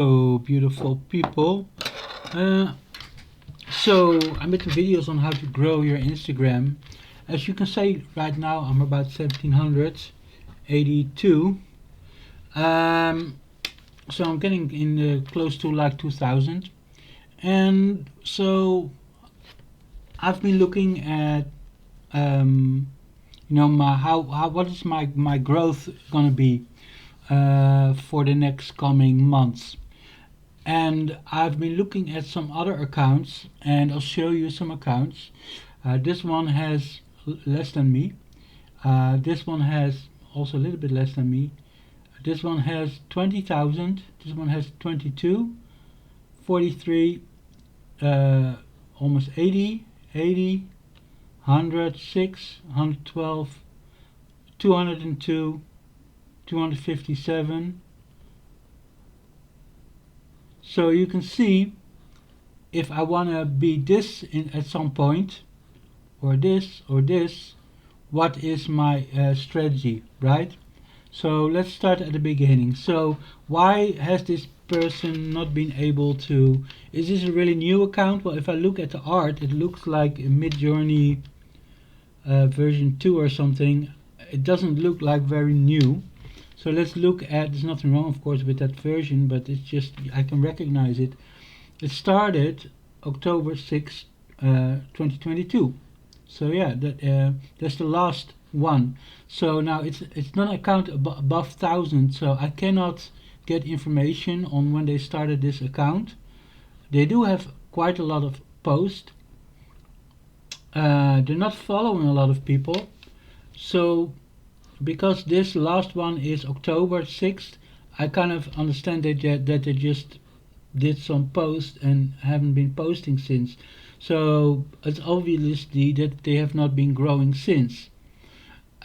Hello, beautiful people. Uh, I'm making videos on how to grow your Instagram. As you can see right now, I'm about 1782. Um, so I'm getting in close to like 2000. And so I've been looking at my how what is my growth gonna be for the next coming months. And I've been looking at some other accounts, and I'll show you some accounts. This one has less than me. This one has also a little bit less than me. This one has 20,000. This one has 22, 43, almost 80, 80, 106, 112, 202, 257. So you can see if I want to be this at some point, or this, what is my strategy, right? So let's start at the beginning. So why has this person not been able to, is this a really new account? Well, if I look at the art, it looks like a Midjourney version 2 or something. It doesn't look like very new. So let's look at, there's nothing wrong of course with that version, but it's just, I can recognize it. It started October 6th, 2022. So yeah, that's the last one. So now it's not an account above 1,000, so I cannot get information on when they started this account. They do have quite a lot of posts. They're not following a lot of people. So because this last one is October 6th, I kind of understand that they just did some posts and haven't been posting since. So it's obviously that they have not been growing since.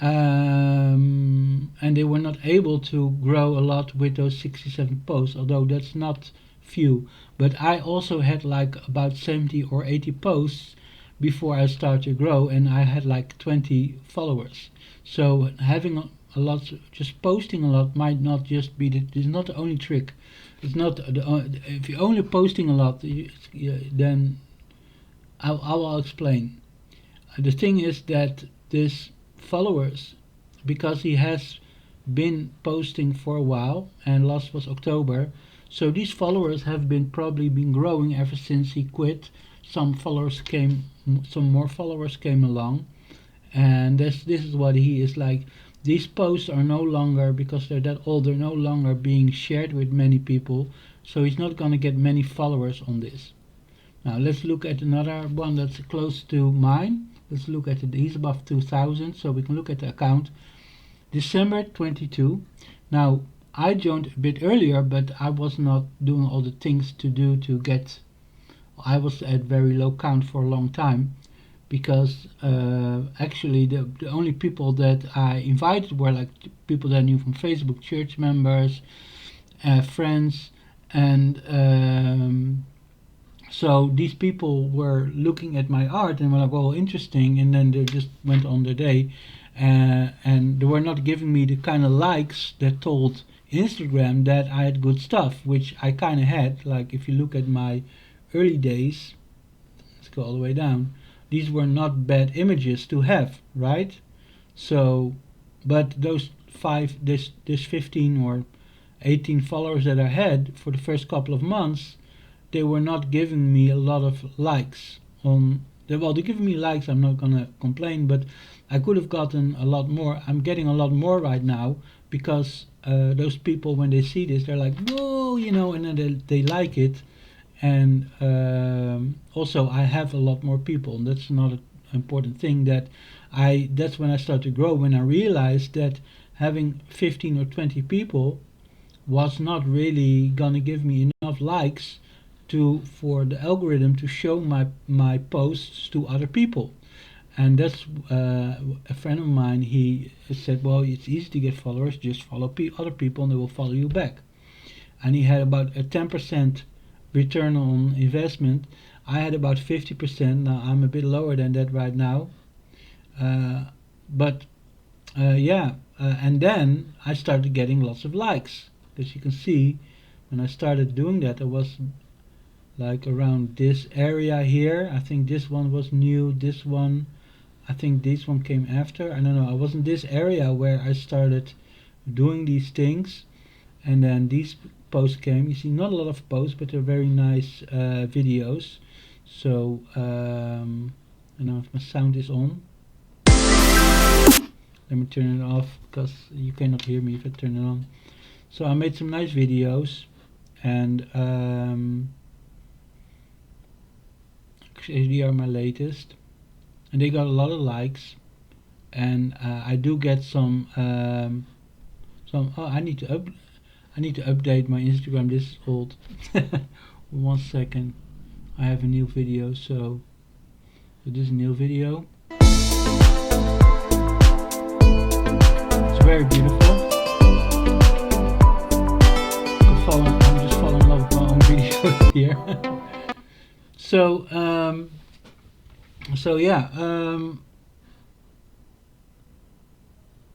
And they were not able to grow a lot with those 67 posts, although that's not few. But I also had like about 70 or 80 posts before I started to grow, and I had like 20 followers. So having a lot, just posting a lot might not just be is not the only trick. It's not if you're only posting a lot, then I will explain. The thing is that this followers, because he has been posting for a while, and last was October, so these followers have been probably been growing ever since he quit. Some more followers came along, and this is what he is like. These posts are no longer, because they're that old, they're no longer being shared with many people, so he's not going to get many followers on this. Now let's look at another one that's close to mine. Let's look at it. He's above 2000, so we can look at the account. December 22. Now I joined a bit earlier, but I was not doing all the things to do to get. I was at very low count for a long time, because actually the only people that I invited were like people that I knew from Facebook, church members, friends, and so these people were looking at my art and were like, "Well, interesting," and then they just went on their day, and they were not giving me the kind of likes that told Instagram that I had good stuff, which I kind of had. Like if you look at my early days, let's go all the way down. These were not bad images to have, right? So, but those this 15 or 18 followers that I had for the first couple of months, they were not giving me a lot of likes on. Well, they're giving me likes. I'm not gonna complain, but I could have gotten a lot more. I'm getting a lot more right now because those people, when they see this, they're like, "Whoa," and then they like it. And also, I have a lot more people, and that's another important thing that That's when I started to grow. When I realized that having 15 or 20 people was not really gonna give me enough likes for the algorithm to show my posts to other people. And that's a friend of mine. He said, "Well, it's easy to get followers. Just follow other people, and they will follow you back." And he had about a 10% return on investment. I had about 50%. Now I'm a bit lower than that right now. But yeah, and then I started getting lots of likes. As you can see, when I started doing that, I was like around this area here. I think this one was new, this one, I think this one came after. I don't know, I was in this area where I started doing these things, and then these posts came. You see, not a lot of posts, but they're very nice videos. So I don't know if my sound is on. Let me turn it off because you cannot hear me if I turn it on. So I made some nice videos, and actually they are my latest, and they got a lot of likes, and I do get some. Oh, I need to update my Instagram. This is old. 1 second. I have a new video, so this is a new video. It's very beautiful. I'm just falling in love with my own video here. So yeah,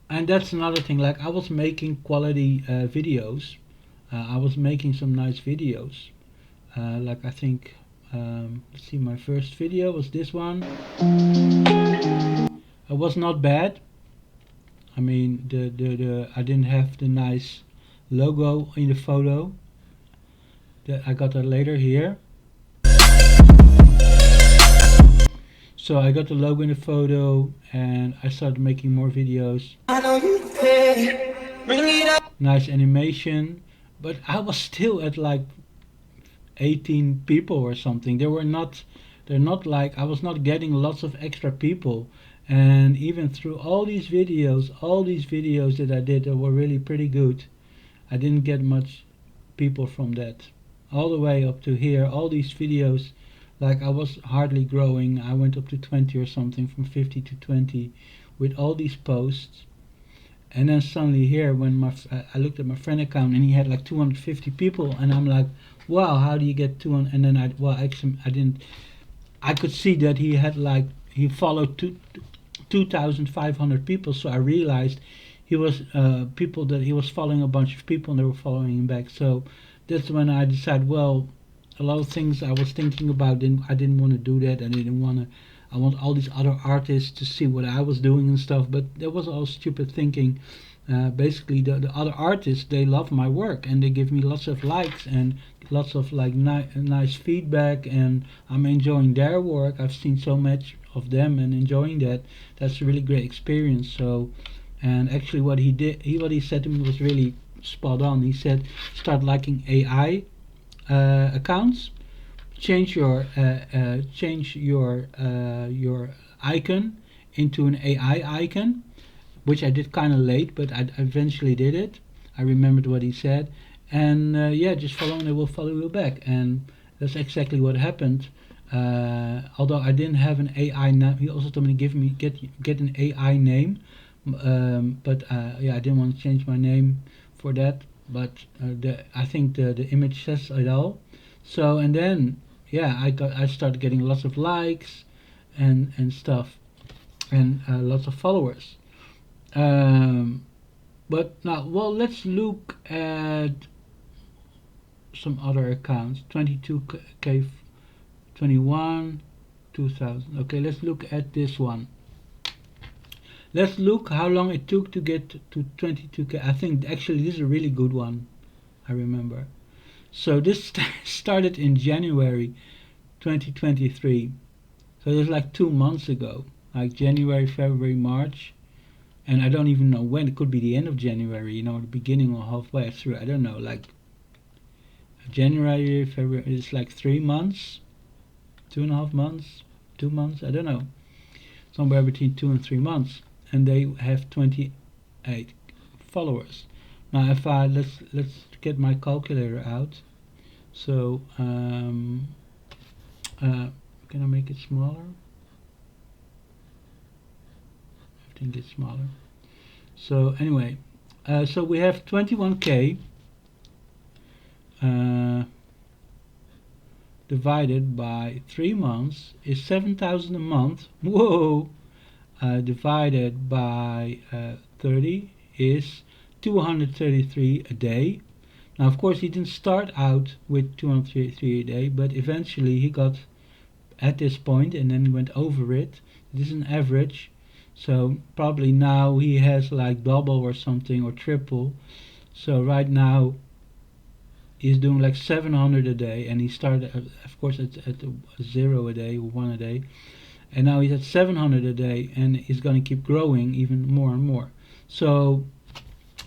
and that's another thing. Like, I was making quality videos. I was making some nice videos. Like, I think, let's see, my first video was this one. It was not bad. I mean, the I didn't have the nice logo in the photo. I got that later here. So I got the logo in the photo, and I started making more videos. Nice animation, but I was still at like 18 people or something. They're not like, I was not getting lots of extra people. And even through all these videos that I did that were really pretty good, I didn't get much people from that. All the way up to here, all these videos, like, I was hardly growing. I went up to 20 or something, from 50 to 20 with all these posts. And then suddenly here, when I looked at my friend account, and he had like 250 people, and I'm like, wow, how do you get 200? And then I could see that he had like, he followed 2,500 people. So I realized he was people that he was following, a bunch of people, and they were following him back. So that's when I decided, well, a lot of things I was thinking about, I didn't want to do that. I want all these other artists to see what I was doing and stuff, but that was all stupid thinking. Basically, the other artists, they love my work, and they give me lots of likes and lots of like nice feedback, and I'm enjoying their work. I've seen so much of them and enjoying that. That's a really great experience. So, and actually what he said to me was really spot on. He said, start liking AI accounts, change your icon into an AI icon, which I did kind of late, but I eventually did it. I remembered what he said, and yeah, just follow and they will follow you back, and that's exactly what happened. Although I didn't have an AI name, he also told me to get an AI name, but yeah, I didn't want to change my name for that. But I think the image says it all. So, and then yeah, I started getting lots of likes and stuff, and lots of followers. But now, well, let's look at some other accounts. 22k, 21, 2000. Okay, let's look at this one. Let's look how long it took to get to 22k. I think actually this is a really good one. I remember. So this started in January 2023. So it was like 2 months ago, like January, February, March, and I don't even know when. It could be the end of January, you know, the beginning or halfway through. I don't know, like January, February. It's like 3 months, 2.5 months, 2 months. I don't know, somewhere between 2 and 3 months, and they have 28 followers. Now, if I let's get my calculator out. So can I make it smaller? I think it's smaller. So anyway, so we have 21k divided by 3 months is 7,000 a month. Whoa! Divided by 30 is 233 a day. Now, of course, he didn't start out with 203 a day, but eventually he got at this point and then he went over it. This is an average, so probably now he has like double or something or triple. So right now he's doing like 700 a day, and he started of course at 0 a day, 1 a day, and now he's at 700 a day, and he's going to keep growing even more and more. So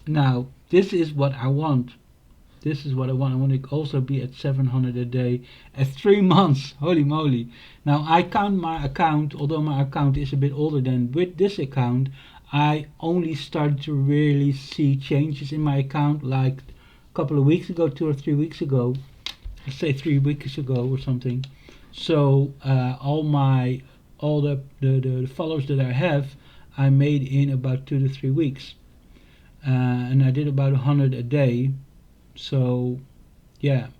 now this is what I want. This is what I want. I want to also be at 700 a day at 3 months. Holy moly. Now I count my account, although my account is a bit older than with this account, I only started to really see changes in my account like a couple of weeks ago, 2 or 3 weeks ago. Let's say 3 weeks ago or something. So all the followers that I have, I made in about 2 to 3 weeks. And I did about 100 a day. So yeah,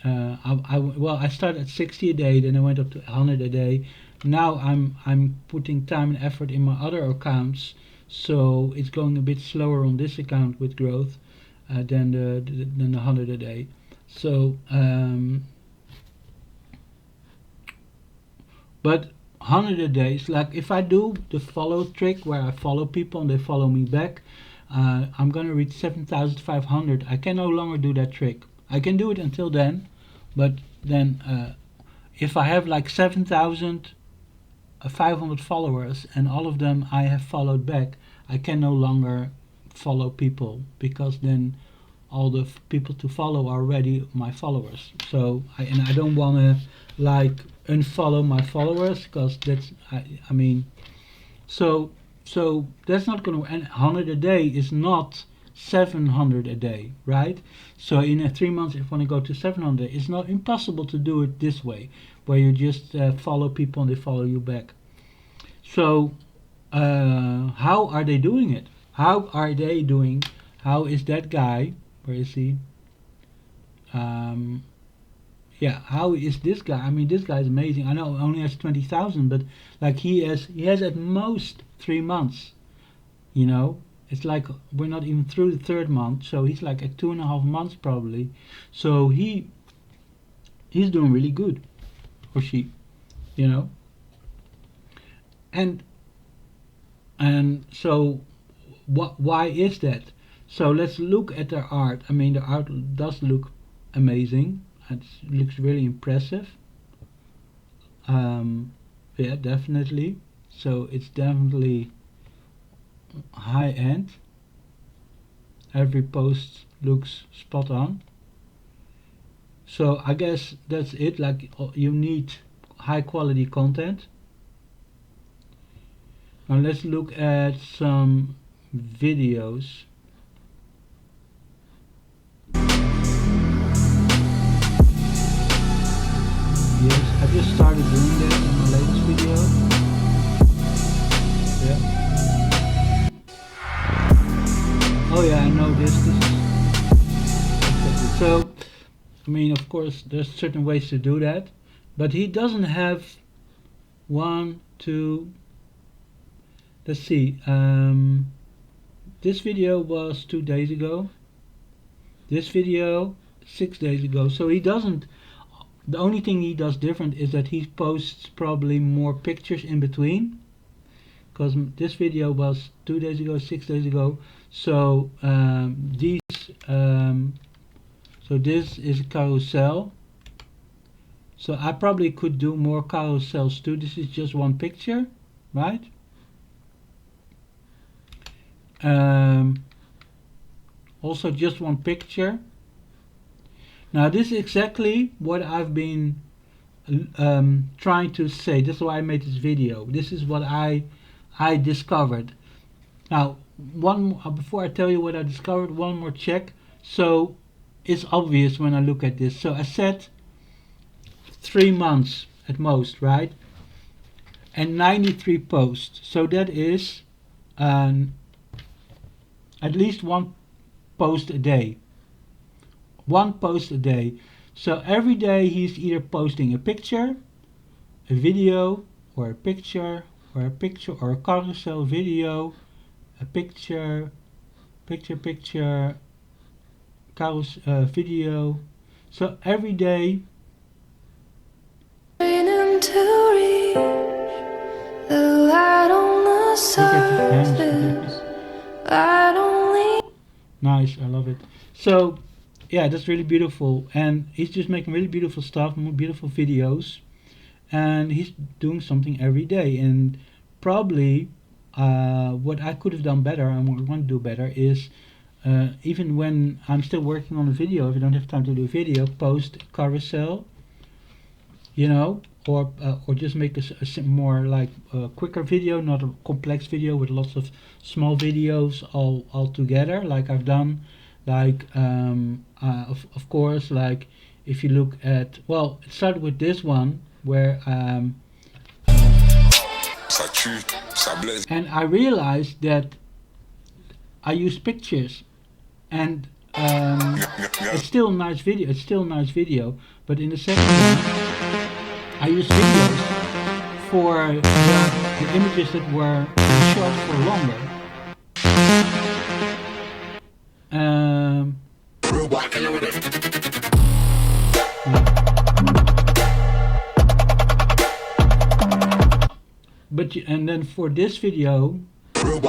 I started at 60 a day, then I went up to 100 a day. Now I'm putting time and effort in my other accounts, so it's going a bit slower on this account with growth than the 100 a day. So but 100 a day is like, if I do the follow trick where I follow people and they follow me back, I'm gonna reach 7,500. I can no longer do that trick. I can do it until then, but then if I have like 7,500 followers and all of them I have followed back, I can no longer follow people, because then all the people to follow are already my followers. So I don't want to like unfollow my followers, because that's I mean, so that's not going to, and 100 a day is not 700 a day, right? So in 3 months, if I want to go to 700, it's not impossible to do it this way, where you just follow people and they follow you back. So how are they doing it? How are they doing? How is that guy? Where is he? Yeah, how is this guy? I mean, this guy is amazing. I know only has 20,000, but like he has at most 3 months. You know, it's like we're not even through the 3rd month, so he's like at 2.5 months probably. So he's doing really good, or she, you know. And so why is that? So let's look at their art. I mean, the art does look amazing. It looks really impressive. Yeah, definitely. So it's definitely high end. Every post looks spot on. So I guess that's it. Like, you need high quality content. Now let's look at some videos. Yes, I just started doing that in my latest video. Yeah. Oh yeah, I know this is exactly. So, I mean, of course, there's certain ways to do that, but he doesn't have one, two. Let's see. This video was 2 days ago. This video 6 days ago. So he doesn't. The only thing he does different is that he posts probably more pictures in between, because this video was 2 days ago, 6 days ago. So so this is a carousel. So I probably could do more carousels too. This is just one picture, right? Also just one picture. Now this is exactly what I've been trying to say. This is why I made this video. This is what I discovered. Now, before I tell you what I discovered, one more check. So it's obvious when I look at this. So I said 3 months at most, right? And 93 posts. So that is at least one post a day. One post a day. So every day he's either posting a picture, a video, or a picture, or a picture, or a carousel video, a picture, picture, Carol's video. So every day. Nice, I love it. So yeah, that's really beautiful, and he's just making really beautiful stuff, beautiful videos, and he's doing something every day. And probably what I could have done better and what I want to do better is, even when I'm still working on a video, if I don't have time to do a video, post carousel, you know, or just make a more like a quicker video, not a complex video with lots of small videos all together, like I've done. Like of course, like if you look at, well, it started with this one where and I realized that I use pictures, and it's still a nice video. It's still a nice video, but in the second one, I use videos for the images that were shot for longer. But and then for this video, to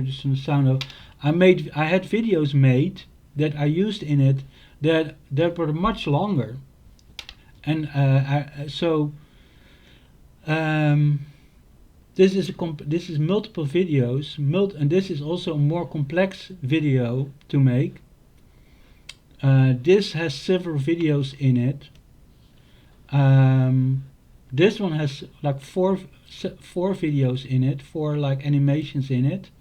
just the sound of, I had videos made that I used in it that were much longer, and this is multiple videos, and this is also a more complex video to make. This has several videos in it. This one has like four videos in it, four like animations in it,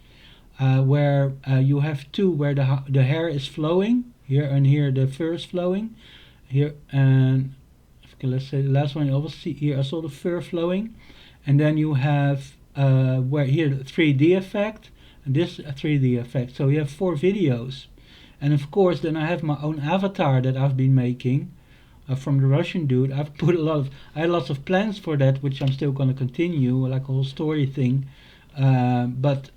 where you have two where the hair is flowing here, and here the fur is flowing here, and okay, let's say the last one, you always see here I saw the fur flowing, and then you have where here the 3D effect, and this 3D effect. So you have four videos, and of course then I have my own avatar that I've been making from the Russian dude. I had lots of plans for that, which I'm still going to continue, like a whole story thing, but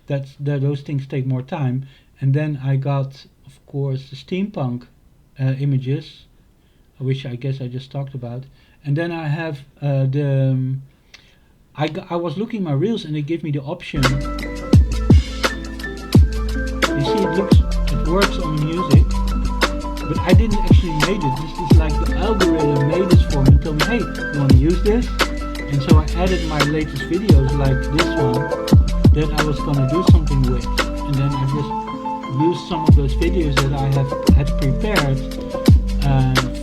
those things take more time. And then I got, of course, the steampunk images, which I guess I just talked about. And then I have I was looking at my reels, and they give me the option. You see, it works on music, but I didn't actually make it. This is like the algorithm made this for me. Told me, hey, you want to use this? And so I added my latest videos, like this one, that I was gonna do something with, and then I just used some of those videos that I had prepared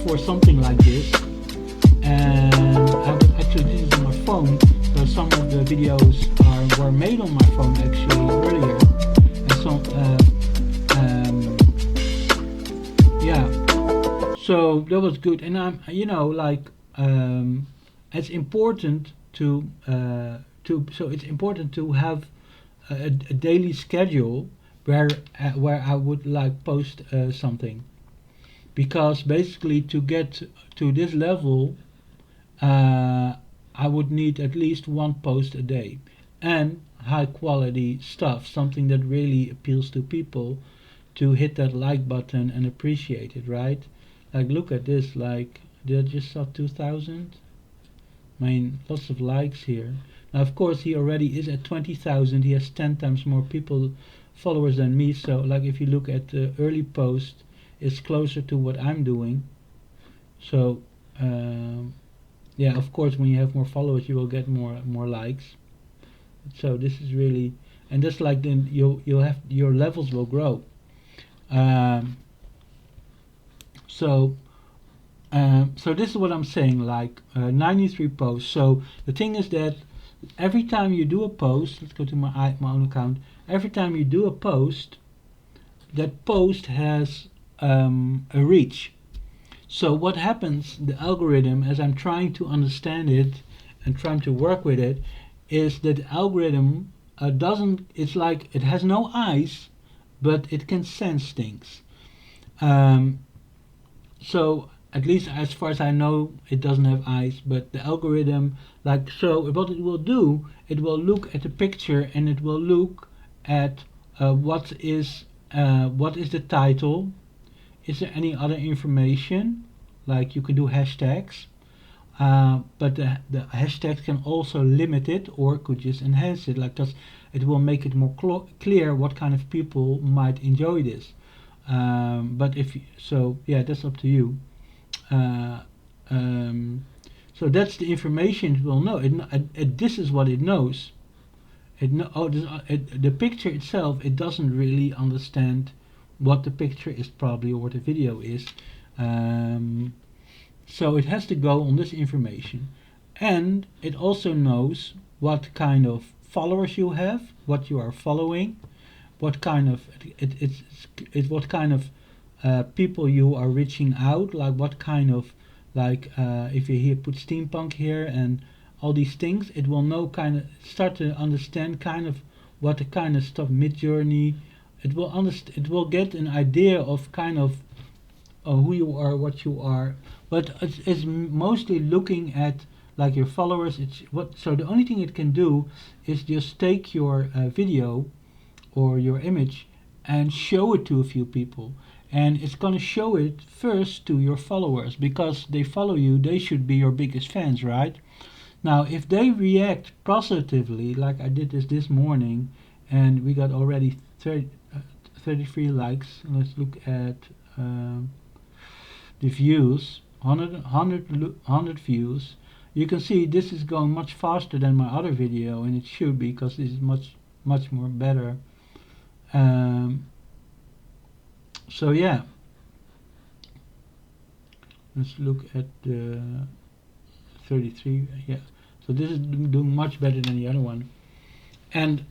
for something like this. And actually this is on my phone, so some of the videos were made on my phone actually earlier, and some yeah, so that was good. And I'm, like, it's important to it's important to have a daily schedule where I would like post something, because basically to get to this level I would need at least one post a day, and high quality stuff, something that really appeals to people to hit that like button and appreciate it, right? Like, look at this, like, did I just saw 2,000? I mean, lots of likes here. Now, of course, he already is at 20,000. He has 10 times more followers than me. So, like, if you look at the early post, it's closer to what I'm doing. So, yeah, of course, when you have more followers, you will get more likes. So this is really, and just like then you'll have your levels will grow. So this is what I'm saying, like 93 posts. So the thing is that every time you do a post, let's go to my own account. Every time you do a post, that post has a reach. So what happens, the algorithm, as I'm trying to understand it and trying to work with it, is that the algorithm it's like it has no eyes, but it can sense things. So at least as far as I know, it doesn't have eyes, but the algorithm, like, so what it will do, it will look at the picture, and it will look at what is what is the title? Is there any other information? Like you can do hashtags, but the hashtags can also limit it or could just enhance it, like that. It will make it more clear what kind of people might enjoy this. But if so, yeah, that's up to you. Uh, um, so that's the information it will know. This is what it knows. The picture itself, it doesn't really understand what the picture is probably or what the video is. Um, so it has to go on this information. And it also knows what kind of followers you have, what you are following, what kind of what kind of people you are reaching out, like what kind of like if you here put steampunk here and all these things, it will know kind of start to understand kind of what the kind of stuff Midjourney. It will get an idea of kind of who you are, what you are, but it's mostly looking at like your followers. It's what so the only thing it can do is just take your video or your image and show it to a few people, and it's going to show it first to your followers because they follow you. They should be your biggest fans, right? Now if they react positively, like I did this morning, and we got already 33 likes. Let's look at the views. 100 views. You can see this is going much faster than my other video, and it should be because this is much more better. So yeah, let's look at the 33. Yeah, so this is doing much better than the other one. And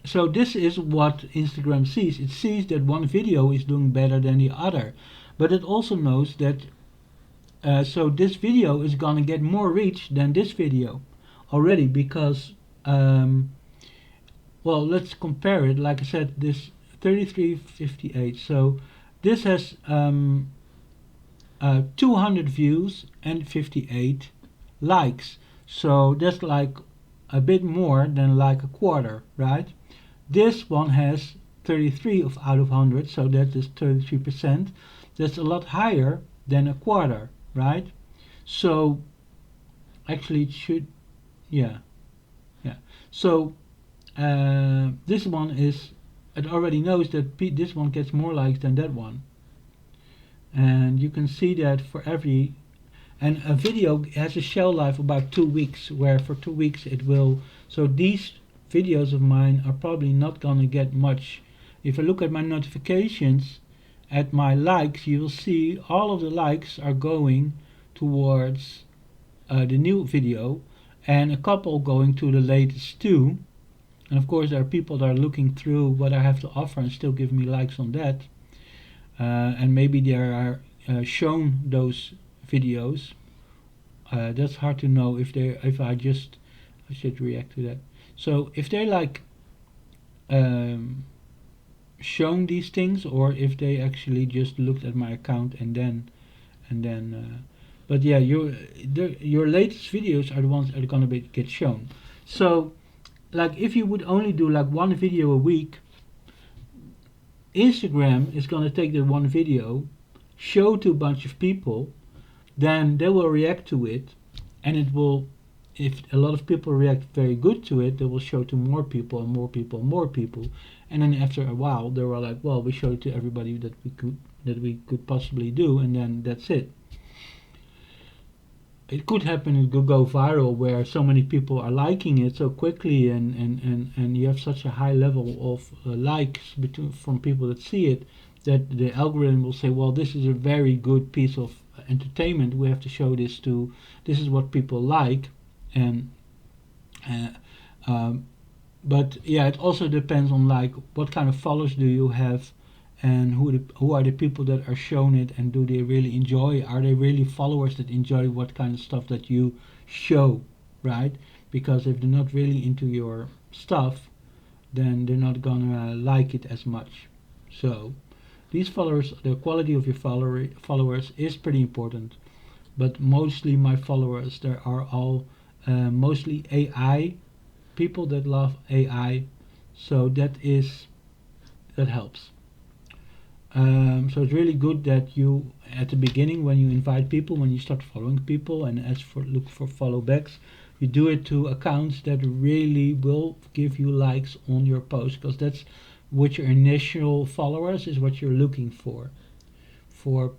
so this is what Instagram sees. It sees that one video is doing better than the other, but it also knows that so this video is gonna get more reach than this video already because well, let's compare it. Like I said, this 3358. So this has 200 views and 58 likes. So that's like a bit more than like a quarter, right? This one has 33 out of 100, so that is 33%. That's a lot higher than a quarter, right? So actually it should, yeah. So this one is, it already knows that this one gets more likes than that one, and you can see that for every, and a video has a shelf life about 2 weeks, where for 2 weeks it will, so these videos of mine are probably not gonna get much. If I look at my notifications, at my likes, you will see all of the likes are going towards the new video, and a couple going to the latest two. And of course there are people that are looking through what I have to offer and still give me likes on that, and maybe they are shown those videos. That's hard to know if I should react to that. So if they like shown these things, or if they actually just looked at my account and then but yeah, your latest videos are the ones that are gonna get shown. So like if you would only do like one video a week, Instagram is gonna take that one video, show to a bunch of people, then they will react to it, and it will, if a lot of people react very good to it, they will show to more people and more people and more people, and then after a while they were like, well, we showed it to everybody that we could possibly do, and then that's it. It could happen, it could go viral where so many people are liking it so quickly, and you have such a high level of likes from people that see it, that the algorithm will say, well, this is a very good piece of entertainment, we have to show this to, this is what people like. And but yeah, it also depends on like what kind of followers do you have, and who are the people that are shown it, and do they really enjoy, are they really followers that enjoy what kind of stuff that you show, right? Because if they're not really into your stuff, then they're not gonna like it as much. So these followers, the quality of your followers is pretty important, but mostly my followers, there are all mostly AI people that love AI, so that is that helps. So it's really good that you, at the beginning, when you invite people, when you start following people and look for follow backs, you do it to accounts that really will give you likes on your post, because that's what your initial followers is, what you're looking for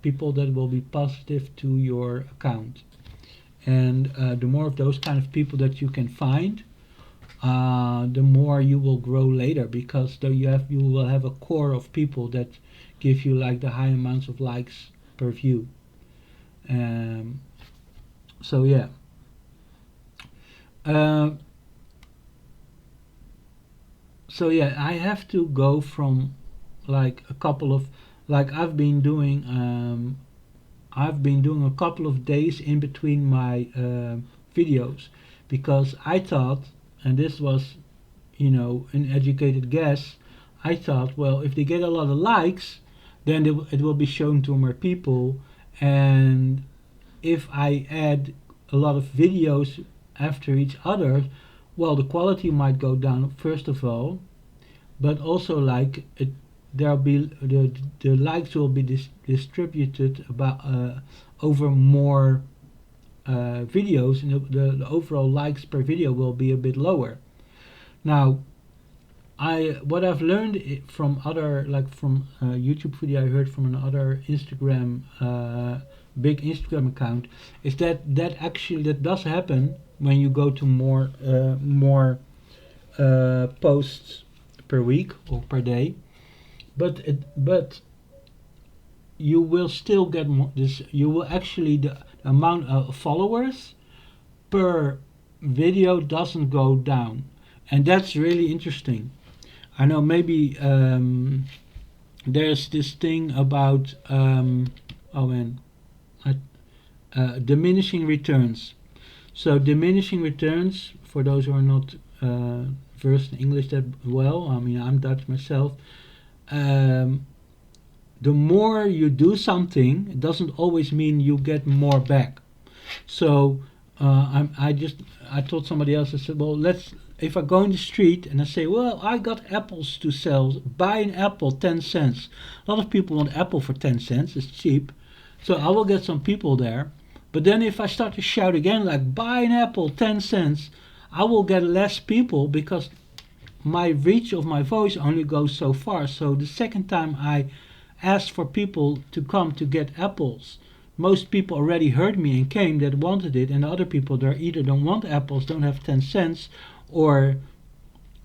people that will be positive to your account. And the more of those kind of people that you can find, the more you will grow later, because you will have a core of people that give you like the high amounts of likes per view. So yeah. So yeah, I have to go from like a couple of, like I've been doing a couple of days in between my videos, because I thought, and this was, an educated guess, I thought, well, if they get a lot of likes, then it will be shown to more people, and if I add a lot of videos after each other, well, the quality might go down first of all, but also like there'll be the likes will be distributed about over more videos, and the overall likes per video will be a bit lower. Now, what I've learned from other, like from a YouTube video I heard from another Instagram big Instagram account, is that actually that does happen when you go to more posts per week or per day, but you will still get more, this you will actually, the amount of followers per video doesn't go down, and that's really interesting. I know maybe there's this thing about diminishing returns. So diminishing returns, for those who are not versed in English that well, I mean, I'm Dutch myself. The more you do something, it doesn't always mean you get more back. So I told somebody else, I said, well, if I go in the street and I say, well, I got apples to sell, buy an apple 10 cents. A lot of people want apple for 10 cents, it's cheap. So I will get some people there. But then if I start to shout again, like, buy an apple 10 cents, I will get less people, because my reach of my voice only goes so far. So the second time I asked for people to come to get apples, most people already heard me and came that wanted it, and the other people there either don't want apples, don't have 10 cents, or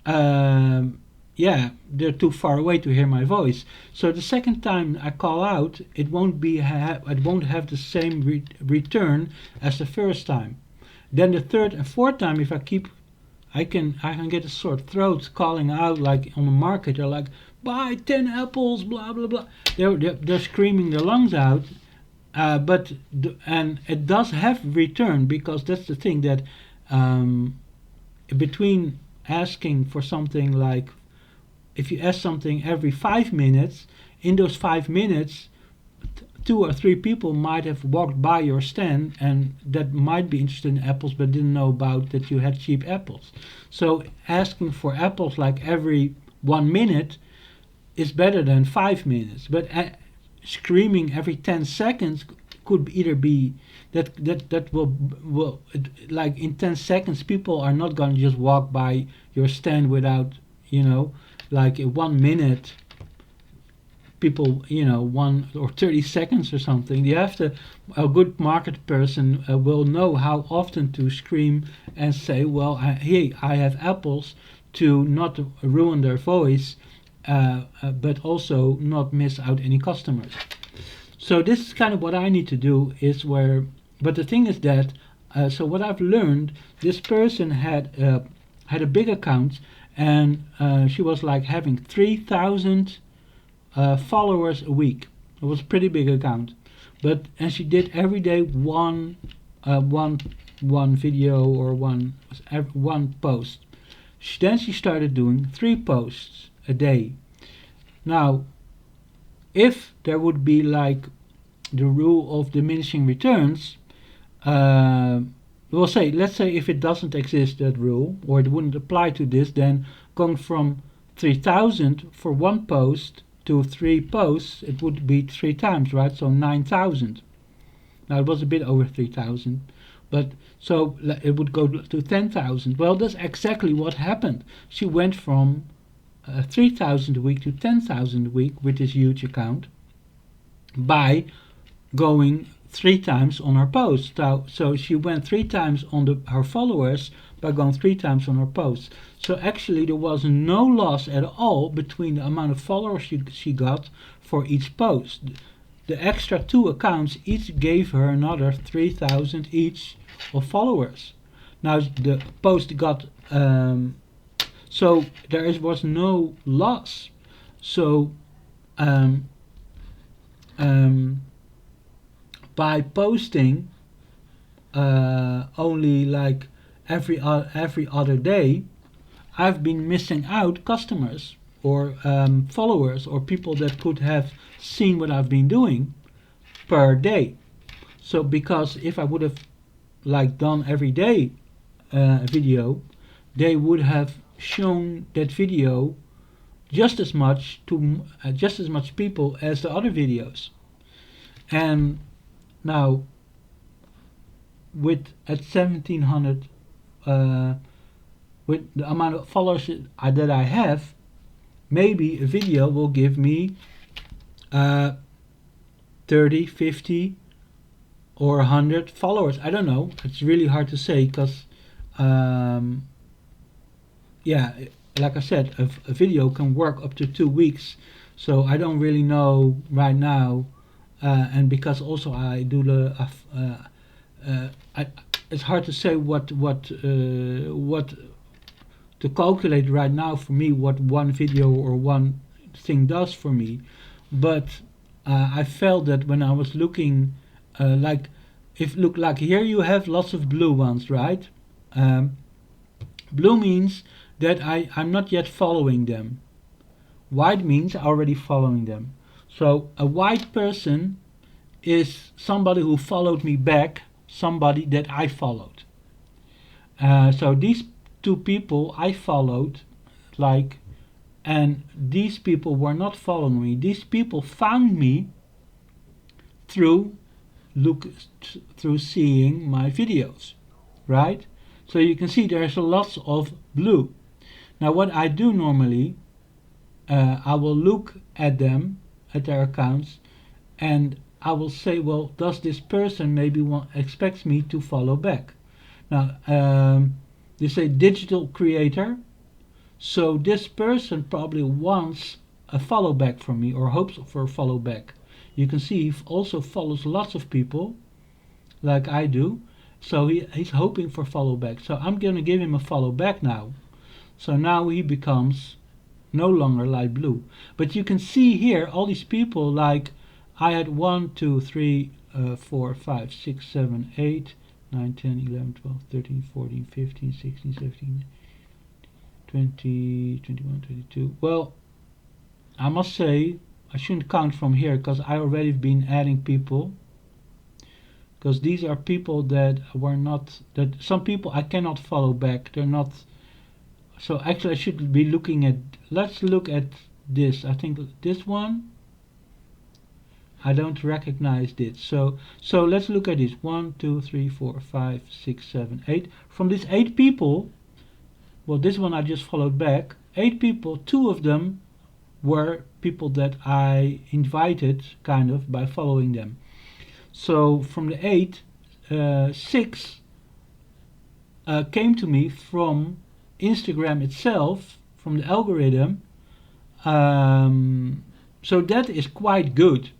they're too far away to hear my voice. So the second time I call out, it won't have the same return as the first time. Then the third and fourth time, if I can get a sore throat calling out, like on the market. They're like, buy 10 apples, blah blah blah. They're screaming their lungs out. And it does have return, because that's the thing, that between asking for something, like if you ask something every 5 minutes, in those 5 minutes 2 or 3 people might have walked by your stand and that might be interested in apples but didn't know about that you had cheap apples. So asking for apples like every 1 minute is better than 5 minutes, but screaming every 10 seconds could either be that will like in 10 seconds people are not going to just walk by your stand without, like in 1 minute people, 1 or 30 seconds or something. You have to, a good market person will know how often to scream and say, well, hey, I have apples, to not ruin their voice, but also not miss out any customers. So this is kind of what I need to do, but the thing is that, so what I've learned, this person had a big account, and she was like having 3,000 followers a week. It was a pretty big account, and she did every day one video or one post. Then she started doing 3 posts a day. Now, if there would be like the rule of diminishing returns, let's say if it doesn't exist, that rule, or it wouldn't apply to this, then going from 3,000 for one post to 3 posts, it would be 3 times, right? So 9,000. Now it was a bit over 3,000, but so it would go to 10,000. Well, that's exactly what happened. She went from 3,000 a week to 10,000 a week with this huge account by going 3 times on her post. So she went 3 times on her followers by going 3 times on her posts. So actually there was no loss at all between the amount of followers she got for each post. The extra 2 accounts each gave her another 3,000 each of followers. Now the post got so there was no loss. So by posting only like every other day, I've been missing out customers or followers or people that could have seen what I've been doing per day. So because if I would have like done every day video, they would have shown that video just as much to just as much people as the other videos. And now with at 1700 with the amount of followers that I have, maybe a video will give me 30, 50 or 100 followers. I don't know. It's really hard to say because yeah, like I said, a video can work up to 2 weeks. So I don't really know right now. And because also I do the it's hard to say what to calculate right now for me what one video or one thing does for me. But I felt that when I was looking like look like here you have lots of blue ones, right? Blue means that I'm not yet following them. White means already following them. So a white person is somebody who followed me back, somebody that I followed. So these 2 people I followed, like, and these people were not following me. These people found me through seeing my videos, right? So you can see there's lots of blue. Now what I do normally, I will look at them, at their accounts, and I will say, well, does this person maybe expects me to follow back? Now, they say digital creator, so this person probably wants a follow back from me or hopes for a follow back. You can see he also follows lots of people, like I do, so he's hoping for follow back. So I'm going to give him a follow back now. So now he becomes no longer light blue. But you can see here all these people, like I had 1, 2, 3, 4, 5, 6, 7, 8, 9, 10, 11, 12, 13, 14, 15, 16, 17, 20, 21, 22. Well, I must say I shouldn't count from here because I already been adding people, because these are people that were not, that some people I cannot follow back. They're not. So actually I should be looking at, let's look at this. I think this one, I don't recognize this. So let's look at this. 1, 2, 3, 4, 5, 6, 7, 8. From these 8 people, well, this one I just followed back. 8 people, 2 of them were people that I invited kind of by following them. So from the 8, 6 came to me from Instagram itself, from the algorithm. So that is quite good.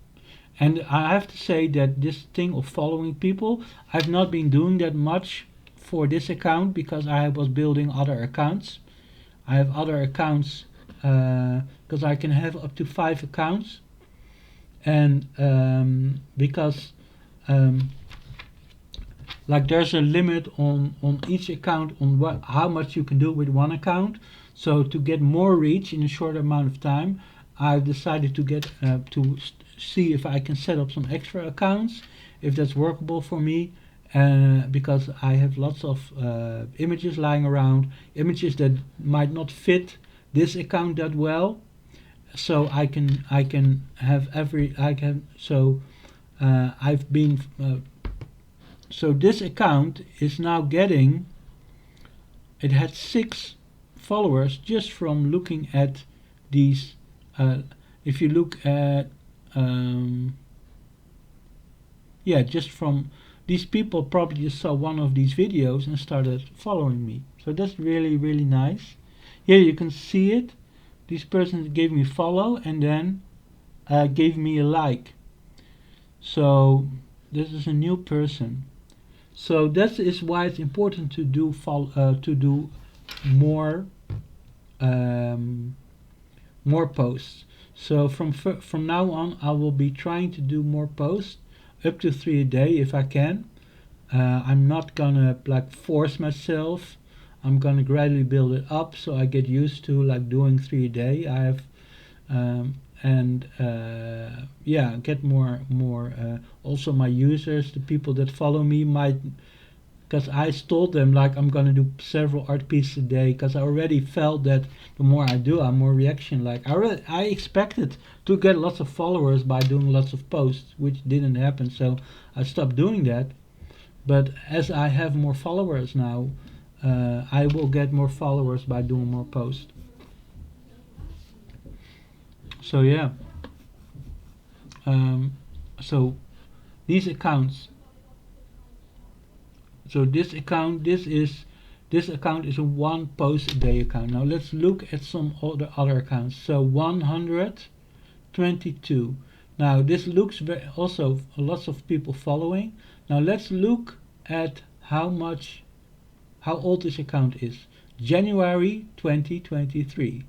And I have to say that this thing of following people, I've not been doing that much for this account because I was building other accounts. I have other accounts because I can have up to 5 accounts. And because like there's a limit on each account on how much you can do with one account. So to get more reach in a short amount of time, I've decided to get see if I can set up some extra accounts, if that's workable for me, because I have lots of images lying around, images that might not fit this account that well, so I can have every I can so I've been so this account is now getting, it had 6 followers just from looking at these. If you look at yeah, just from these people probably just saw one of these videos and started following me. So that's really, really nice. Here you can see it. This person gave me follow and then gave me a like. So this is a new person. So that is why it's important to do more more posts. So from now on, I will be trying to do more posts, up to 3 a day if I can. I'm not gonna like force myself. I'm gonna gradually build it up so I get used to like doing 3 a day. I have yeah, get more also my users, the people that follow me might, because I told them like I'm gonna do several art pieces a day, because I already felt that the more I do, I'm more reaction like. I expected to get lots of followers by doing lots of posts, which didn't happen, so I stopped doing that. But as I have more followers now, I will get more followers by doing more posts. So yeah, so these accounts. So this account, this account is a 1 post a day account. Now let's look at some other accounts. So 122. Now this looks very, also lots of people following. Now let's look at how old this account is. January 2023.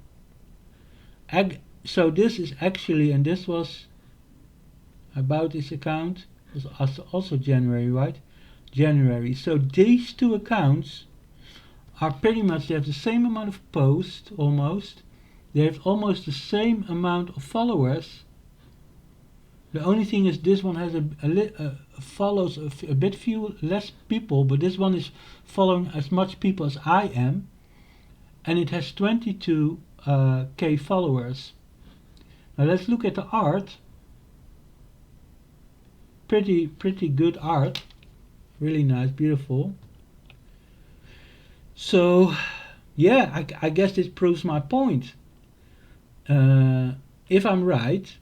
So this is actually, and this was about this account, was also January, right? January. So these 2 accounts are pretty much, they have the same amount of posts almost. They have almost the same amount of followers. The only thing is this one has follows a bit few less people, but this one is following as much people as I am, and it has 22k followers. Now let's look at the art. Pretty good art. Really nice, beautiful. So yeah, I guess this proves my point. If I'm right,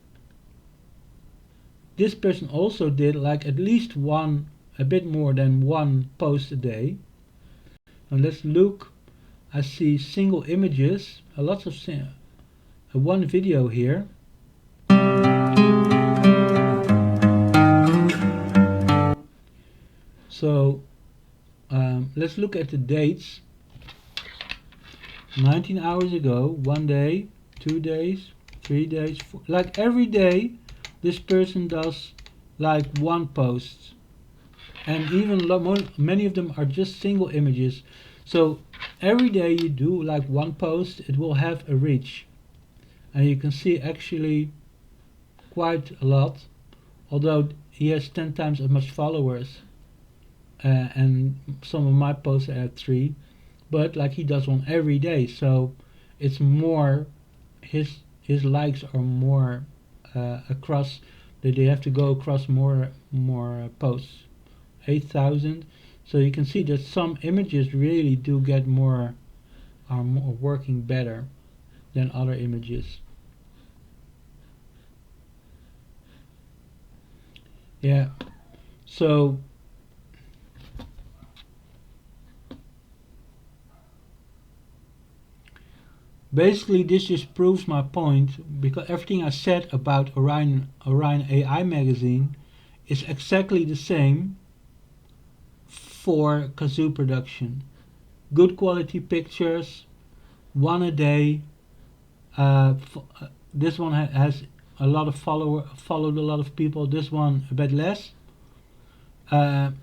this person also did like at least one, a bit more than 1 post a day. Now let's look. I see single images, a lot of one video here. So let's look at the dates. 19 hours ago, 1 day, 2 days, 3 days, like every day this person does like 1 post, and even many of them are just single images. So every day you do like 1 post, it will have a reach, and you can see actually quite a lot, although he has 10 times as much followers, and some of my posts are at 3, but like he does one every day, so it's more, his likes are more across, that they have to go across more posts, 8,000. So you can see that some images really do get more, are more working better than other images. Yeah, so basically this just proves my point, because everything I said about Orion AI magazine is exactly the same for Kazoo production. Good quality pictures, 1 a day. This one has a lot of followed a lot of people. This one a bit less. The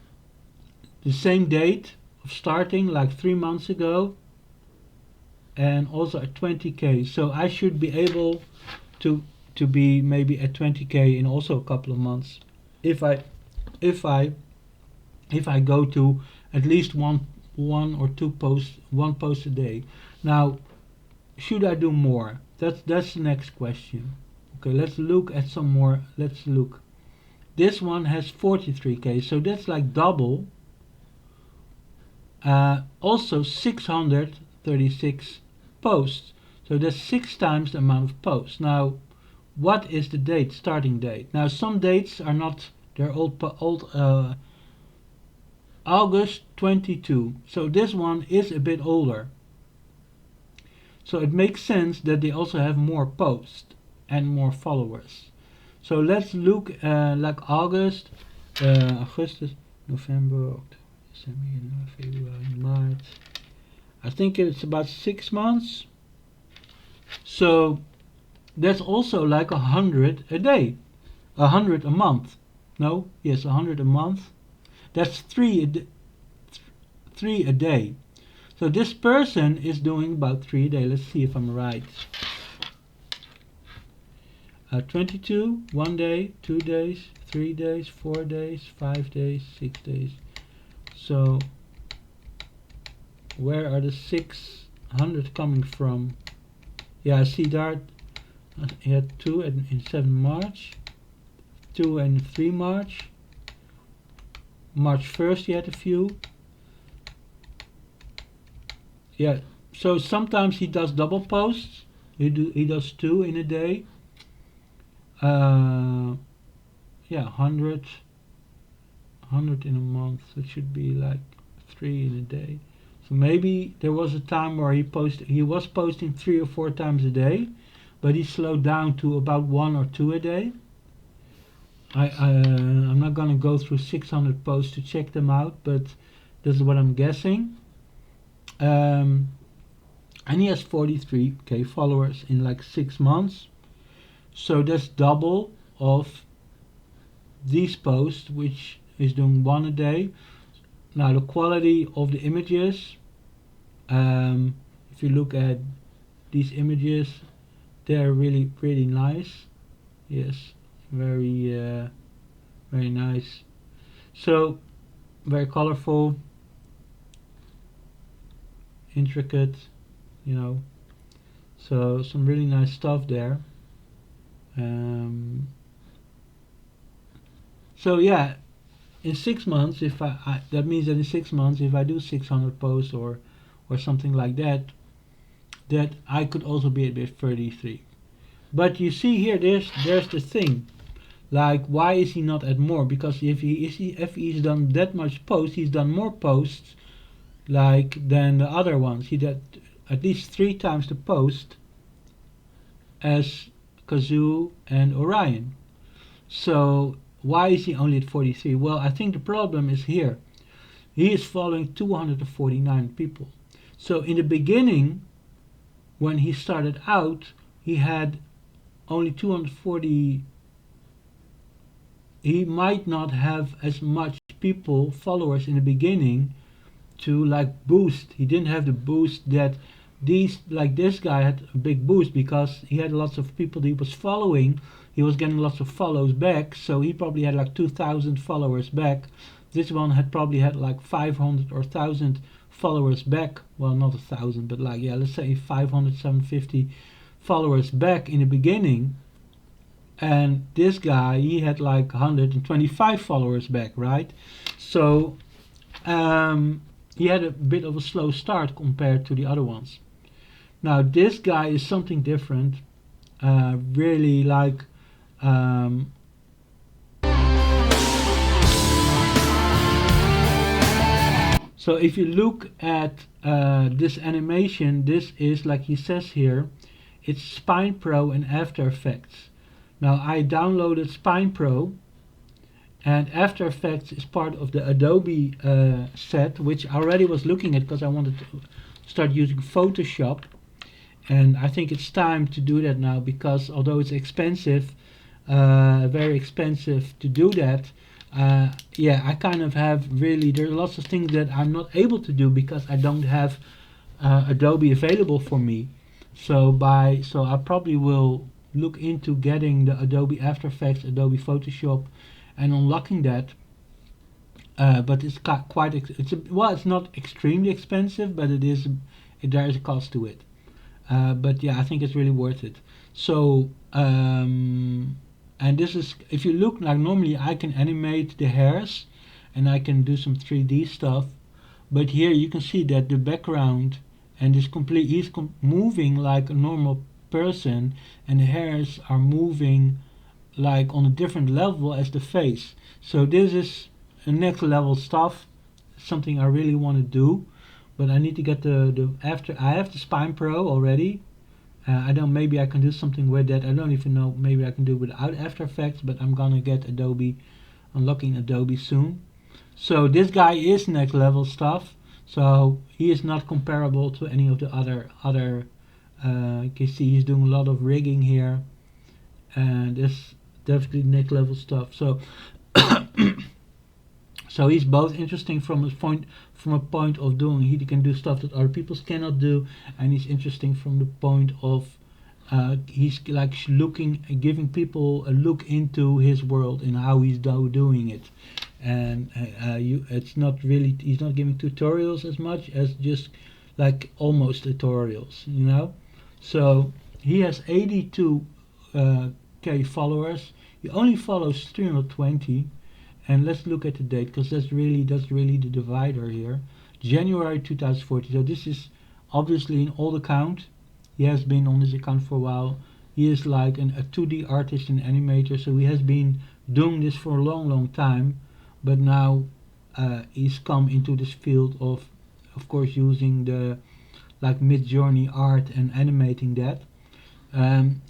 same date of starting, like 3 months ago, and also at 20k. So I should be able to be maybe at 20k in also a couple of months, if I go to at least one or two posts, 1 post a day. Now should I do more? That's the next question. Okay, let's look at some more. Let's look. This one has 43k, so that's like double. Also 636 posts, so that's 6 times the amount of posts. Now, what is the date, starting date? Now, some dates are not, they're old, August 22. So this one is a bit older. So it makes sense that they also have more posts and more followers. So let's look like August, Augustus, November, October, December, January, February, March. I think it's about 6 months. So that's also like 100 a day, 100 a month. No, yes, 100 a month. That's three a day. So this person is doing about 3 a day. Let's see if I'm right. 22, 1 day, 2 days, 3 days, 4 days, 5 days, 6 days. So where are the 600 coming from? Yeah, I see that he had 2 in 7 March, 2 and 3 March. March 1st he had a few. Yeah, so sometimes he does double posts. He does 2 in a day. Yeah, 100 in a month. It should be like 3 in a day. So maybe there was a time where he was posting 3 or 4 times a day, but he slowed down to about 1 or 2 a day. I'm not gonna go through 600 posts to check them out, but this is what I'm guessing. And he has 43k followers in like 6 months. So that's double of these posts, which is doing 1 a day. Now the quality of the images, if you look at these images, they're really pretty nice. Yes, very nice. So very colorful, intricate, you know. So some really nice stuff there. So yeah, in 6 months, if that means that in 6 months, if I do 600 posts or something like that, that I could also be at 33. But you see here, there's the thing. Like, why is he not at more? Because if he's done that much posts, he's done more posts like than the other ones. He did at least 3 times the post as Kazoo and Orion. So why is he only at 43? Well, I think the problem is here. He is following 249 people. So in the beginning, when he started out, he had only 240. He might not have as much followers in the beginning to like boost. He didn't have the boost that this guy had a big boost because he had lots of people that he was following. He was getting lots of follows back, so he probably had like 2,000 followers back. This one had probably had like 500 or 1,000 followers back. Well, not 1,000, but like, yeah, let's say 500, 750 followers back in the beginning. And this guy, he had like 125 followers back, right? So he had a bit of a slow start compared to the other ones. Now this guy is something different. Really like so if you look at this animation, this is like he says here, it's Spine Pro and After Effects. Now I downloaded Spine Pro, and After Effects is part of the Adobe set, which I already was looking at because I wanted to start using Photoshop. And I think it's time to do that now, because although it's expensive, very expensive to do that, yeah, I kind of have really, there's lots of things that I'm not able to do because I don't have Adobe available for me. So I probably will look into getting the Adobe After Effects, Adobe Photoshop, and unlocking that. But it's it's not extremely expensive, but there is a cost to it. But yeah, I think it's really worth it. So and this is, if you look, like normally I can animate the hairs and I can do some 3D stuff, but here you can see that the background and this complete, he's moving like a normal person, and the hairs are moving like on a different level as the face. So this is a next level stuff, something I really want to do, but I need to get the after. I have the Spine Pro already. I don't. Maybe I can do something with that. I don't even know. Maybe I can do it without After Effects, but I'm gonna get Adobe, unlocking Adobe soon. So this guy is next level stuff. So he is not comparable to any of the other. You can see he's doing a lot of rigging here, and this definitely next level stuff. So so he's both interesting from a point of doing, he can do stuff that other people cannot do, and he's interesting from the point of he's like looking, giving people a look into his world and how he's doing it. And it's not really, he's not giving tutorials as much as just like almost tutorials, you know. So he has 82 k followers. He only follows 320. And let's look at the date, because that's really the divider here. January 2014. So this is obviously an old account. He has been on this account for a while. He is like a 2D artist and animator, so he has been doing this for a long time. But now he's come into this field of course, using the like Midjourney art and animating that.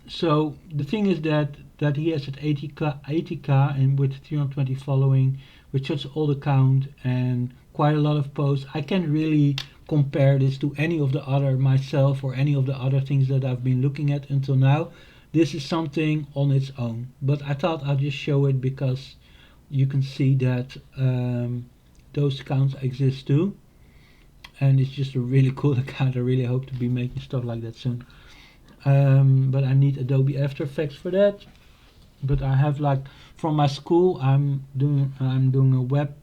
So the thing is that he has at 80k and with 320 following, with such an old account and quite a lot of posts. I can't really compare this to any of the other myself or any of the other things that I've been looking at until now. This is something on its own, but I thought I'd just show it because you can see that those accounts exist too, and it's just a really cool account. I really hope to be making stuff like that soon. But I need Adobe After Effects for that. But I have, like, from my school, I'm doing a web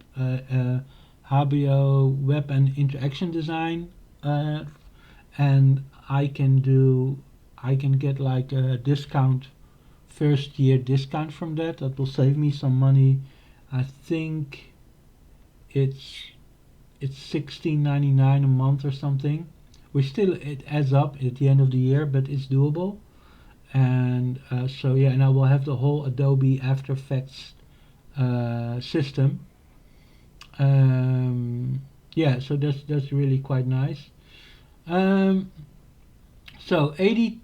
HBO web and interaction design, and I can get like a discount, first year discount from that. That will save me some money. I think it's $16.99 a month or something, which still it adds up at the end of the year, but it's doable. And so yeah, and I will have the whole Adobe After Effects system. Yeah, so that's really quite nice. So 80.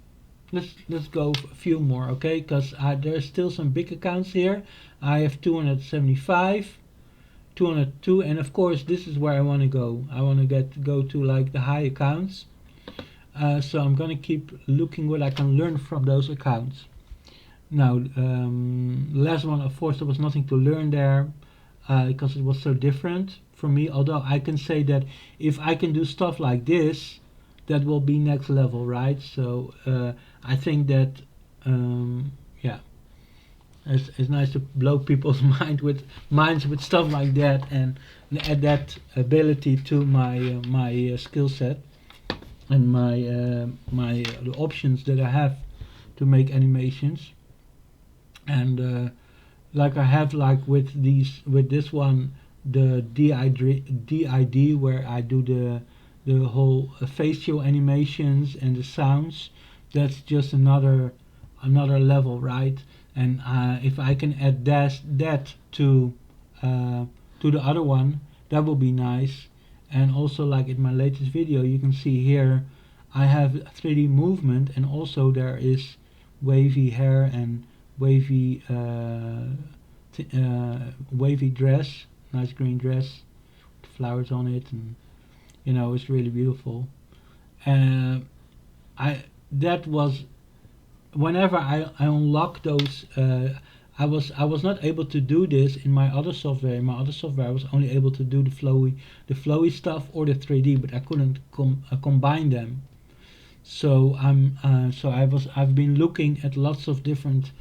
Let's go a few more, okay? Because there's still some big accounts here. I have 275. 202, and of course this is where I want to go. I want to go to like the high accounts. So I'm gonna keep looking what I can learn from those accounts. Now, last one, of course, there was nothing to learn there because it was so different for me. Although I can say that if I can do stuff like this, that will be next level, right? So I think that yeah, it's nice to blow people's minds with stuff like that, and add that ability to my skill set and the options that I have to make animations. And like I have, like with this one, the DID, where I do the whole facial animations and the sounds. That's just another level, right? And if I can add that to the other one, that will be nice. And also, like in my latest video, you can see here I have 3D movement, and also there is wavy hair and wavy wavy dress, nice green dress with flowers on it, and you know, it's really beautiful. I that was whenever I unlock those. I was not able to do this in my other software. In my other software, I was only able to do the flowy stuff or the 3D, but I couldn't combine them. So I've been looking at lots of different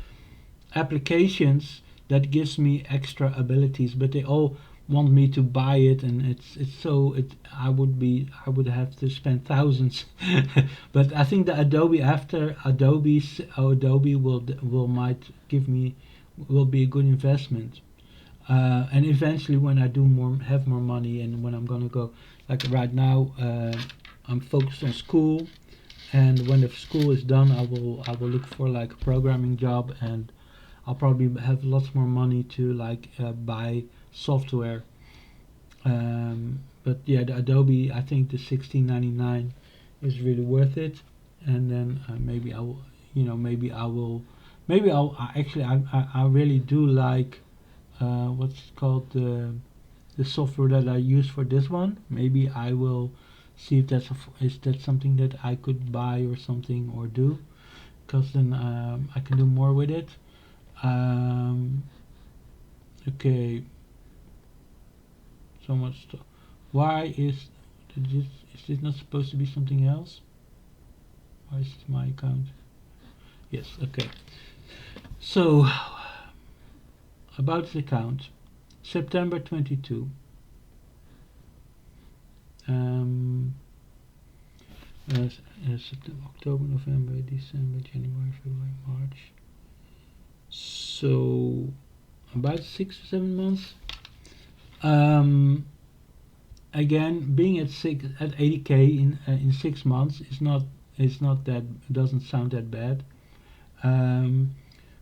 applications that gives me extra abilities, but they all want me to buy it, and it's so it I would have to spend thousands. But I think the Adobe, after Adobe will might give me, will be a good investment. And eventually, when I do have more money, and when I'm gonna go, like right now, I'm focused on school, and when the school is done, I will look for like a programming job, and I'll probably have lots more money to like buy software. But yeah, the Adobe, I think the 16.99 is really worth it, and then maybe I will, maybe I will, maybe actually I really do like what's it called, the software that I use for this one. Maybe I will see if is that something that I could buy or something, or do, because then I can do more with it. Um, okay, so much stuff. Why is this not supposed to be something else? Why is this my account? Yes, okay. So about this account, September 22. Yes, yes, October, November, December, January, February, March. So about 6 or 7 months. Um, Again, being at 80K in 6 months is not that, doesn't sound that bad.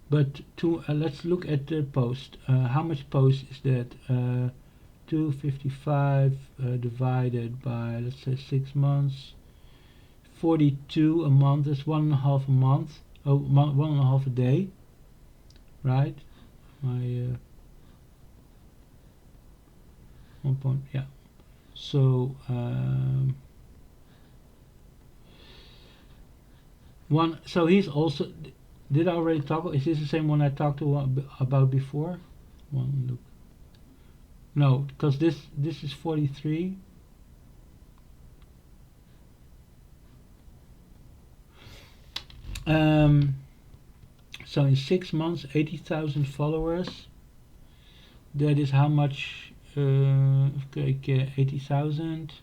But let's look at the post. How much post is that? 255 divided by, let's say, 6 months. 42 a month. That's 1.5 a month. Oh, 1.5 a day, right? My 1 point. Yeah. So one. So he's also. Did I already talk? Is this the same one I talked about before? One look. No, because this is 43. So in 6 months, 80,000 followers. That is how much? Okay, 80,000.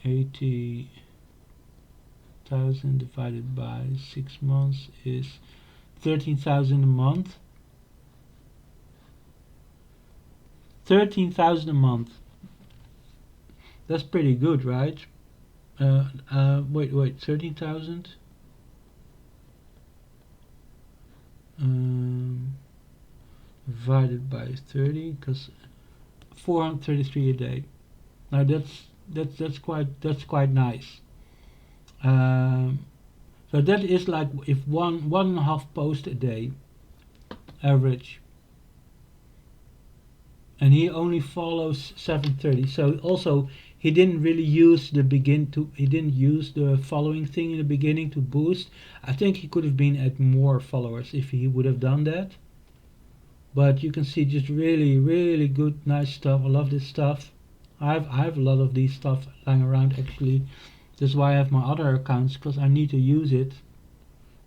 80,000 divided by 6 months is 13,000 a month. 13,000 a month. That's pretty good, right? Wait, 13,000. Divided by 30, because 433 a day. Now that's quite nice. So that is like if one and a half post a day average, and he only follows 730. So also he didn't really use he didn't use the following thing in the beginning to boost. I think he could have been at more followers if he would have done that. But you can see just really good, nice stuff. I love this stuff. I have a lot of these stuff lying around actually. That's why I have my other accounts, because I need to use it.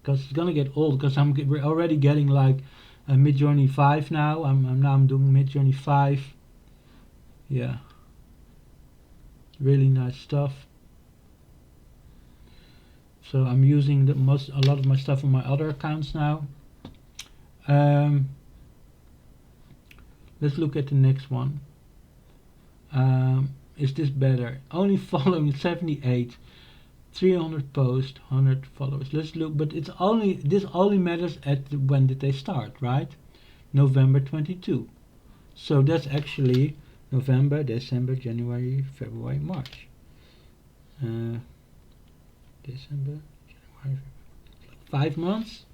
Because it's gonna get old. Because we're already getting like a Midjourney 5 now. I'm doing Midjourney 5. Yeah, really nice stuff. So I'm using a lot of my stuff on my other accounts now. Let's look at the next one. Is this better? Only following 78, 300 posts, 100 followers. Let's look, but this only matters at when did they start, right? November 22. So that's actually November, December, January, February, March. December, January, 5 months,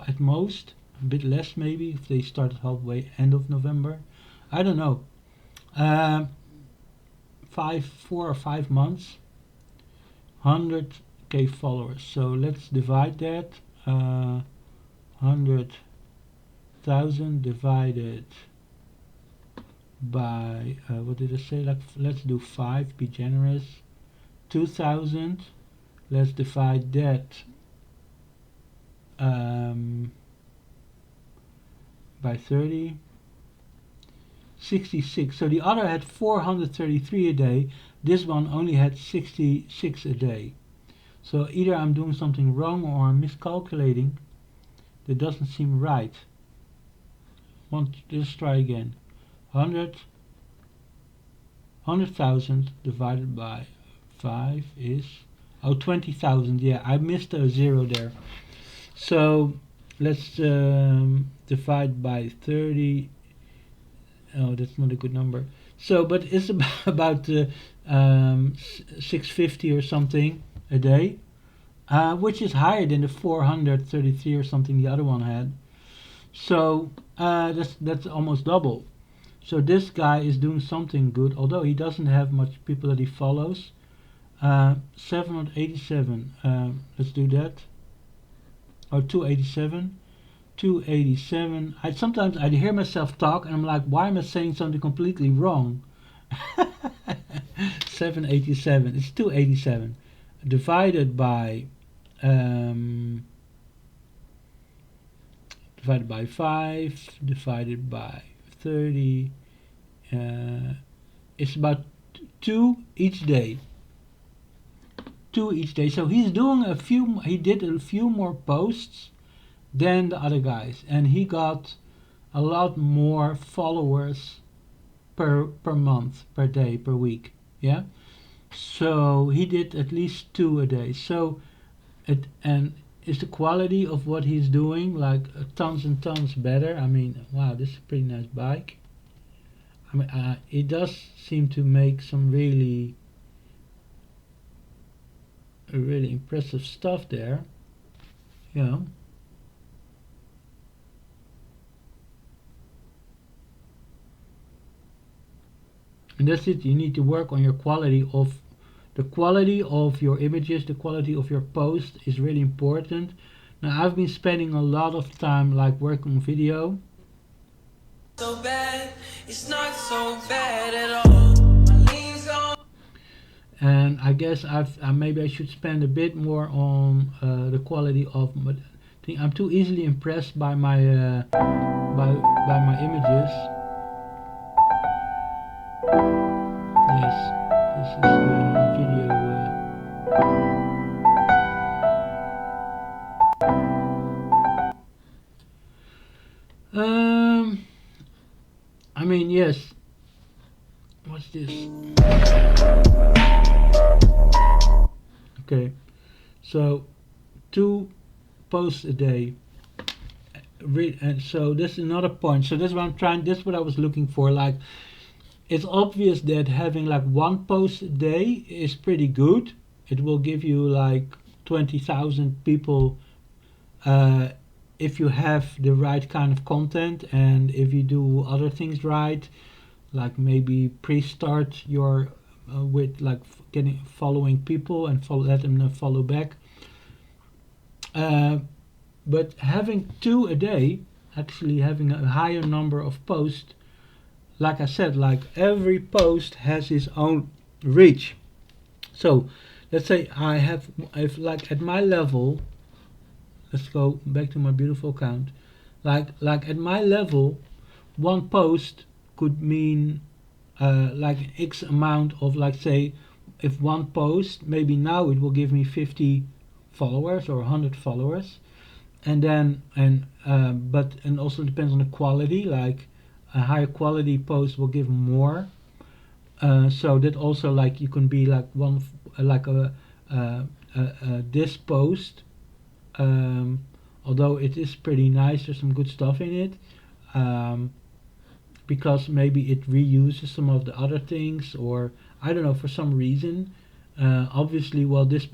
at most. A bit less maybe if they started halfway end of November. I don't know. 4 or 5 months, 100k followers. So let's divide that. 100,000 divided by what did I say? Like, let's do 5. Be generous. 2,000. Let's divide that by 30. 66. So the other had 433 a day. This one only had 66 a day. So either I'm doing something wrong or I'm miscalculating. That doesn't seem right. Let's try again. 100,000 divided by 5 is 20,000. Yeah, I missed a zero there. So let's divide by 30. Oh, that's not a good number. So, but it's about 650 or something a day, which is higher than the 433 or something the other one had. So that's almost double. So this guy is doing something good, although he doesn't have much people that he follows. 787. Let's do that. Or 287. 287. Sometimes I hear myself talk and I'm like, why am I saying something completely wrong? 787. It's 287 divided by 5 divided by 30. It's about 2 each day. 2 each day. So he's doing he did a few more posts than the other guys, and he got a lot more followers per month, per day, per week. Yeah. So he did at least 2 a day. So is the quality of what he's doing like tons and tons better? I mean, wow, this is a pretty nice bike. I mean, it does seem to make some really impressive stuff there. You know. And that's it. You need to work on your quality of your images. The quality of your post is really important. Now I've been spending a lot of time like working on video. So bad, it's not so bad at all. And I guess maybe I should spend a bit more on the quality of. But I'm too easily impressed by my by my images. Yes, this is video. I mean, yes. What's this? Okay, so 2 posts a day. And so this is another point. So this is what I'm trying. This is what I was looking for. Like, it's obvious that having like 1 post a day is pretty good. It will give you like 20,000 people if you have the right kind of content and if you do other things right, like maybe pre-start your with like following people and let them follow back. But having 2 a day, actually having a higher number of posts, like I said, like every post has its own reach. So let's say if like at my level, let's go back to my beautiful account, like at my level, 1 post could mean like X amount of, like, say, if 1 post, maybe now it will give me 50 followers or 100 followers, and then but also depends on the quality. Like a higher quality post will give more. So that also, like, you can be like this post, although it is pretty nice, there's some good stuff in it, because maybe it reuses some of the other things, or I don't know, for some reason. Obviously this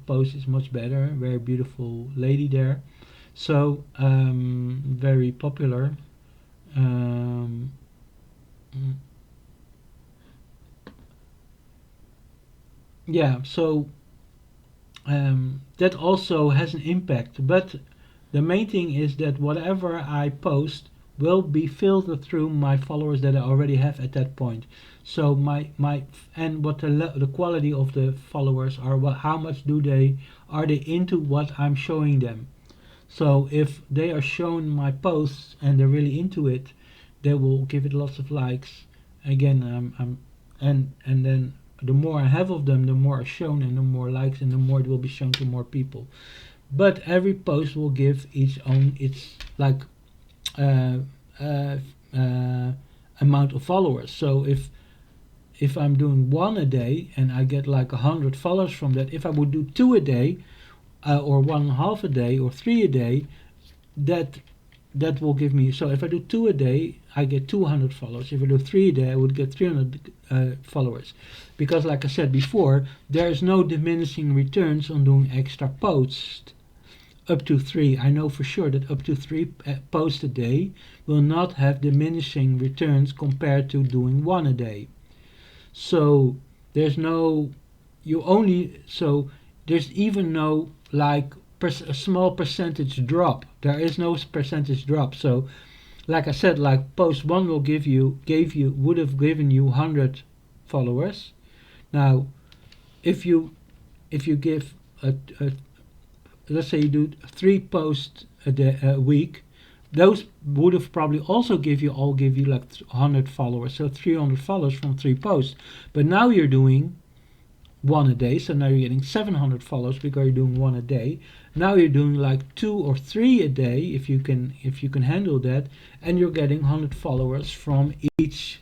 post is much better. Very beautiful lady there, so very popular. Yeah, so that also has an impact, but the main thing is that whatever I post will be filtered through my followers that I already have at that point. So and what the quality of the followers are, how much are they into what I'm showing them. So if they are shown my posts and they're really into it, they will give it lots of likes. Again, and then the more I have of them, the more are shown, and the more likes, and the more it will be shown to more people. But every post will give its like uh, uh, uh, amount of followers. So if I'm doing one a day and I get like 100 followers from that, if I would do two a day, or one and a half a day, or three a day, that that will give me. So if I do two a day, I get 200 followers. If I do three a day, I would get 300 followers, because like I said before, there is no diminishing returns on doing extra posts. Up to three, I know for sure that up to three posts a day will not have diminishing returns compared to doing one a day. So there's no, you only, so there's even no like a small percentage drop. There is no percentage drop. So like I said, like post one will would have given you 100 followers. Now if you give a, let's say you do three posts a week, those would have probably also give you like 100 followers, so 300 followers from three posts. But now you're doing one a day, so now you're getting 700 followers because you're doing one a day. Now you're doing like two or three a day, if you can handle that, and you're getting 100 followers from each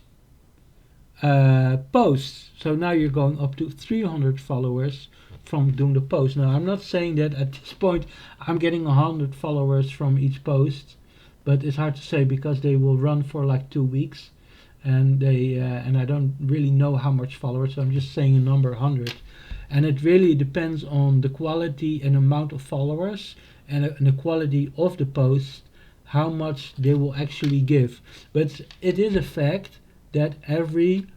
post. So now you're going up to 300 followers from doing the post. Now I'm not saying that at this point I'm getting 100 followers from each post, but it's hard to say because they will run for like 2 weeks, and they and I don't really know how much followers. So I'm just saying a number 100, and it really depends on the quality and amount of followers, and the quality of the post, how much they will actually give. But it is a fact that every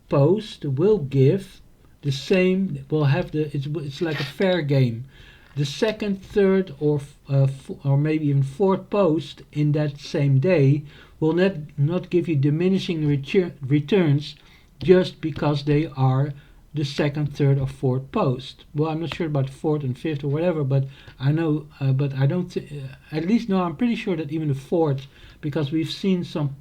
post will give the same, will have it's like a fair game. The second, third, or maybe even fourth post in that same day will not give you diminishing returns just because they are the second, third, or fourth post. Well, I'm not sure about fourth and fifth or whatever, but I know, but I don't. At least no, I'm pretty sure that even the fourth, because we've seen some.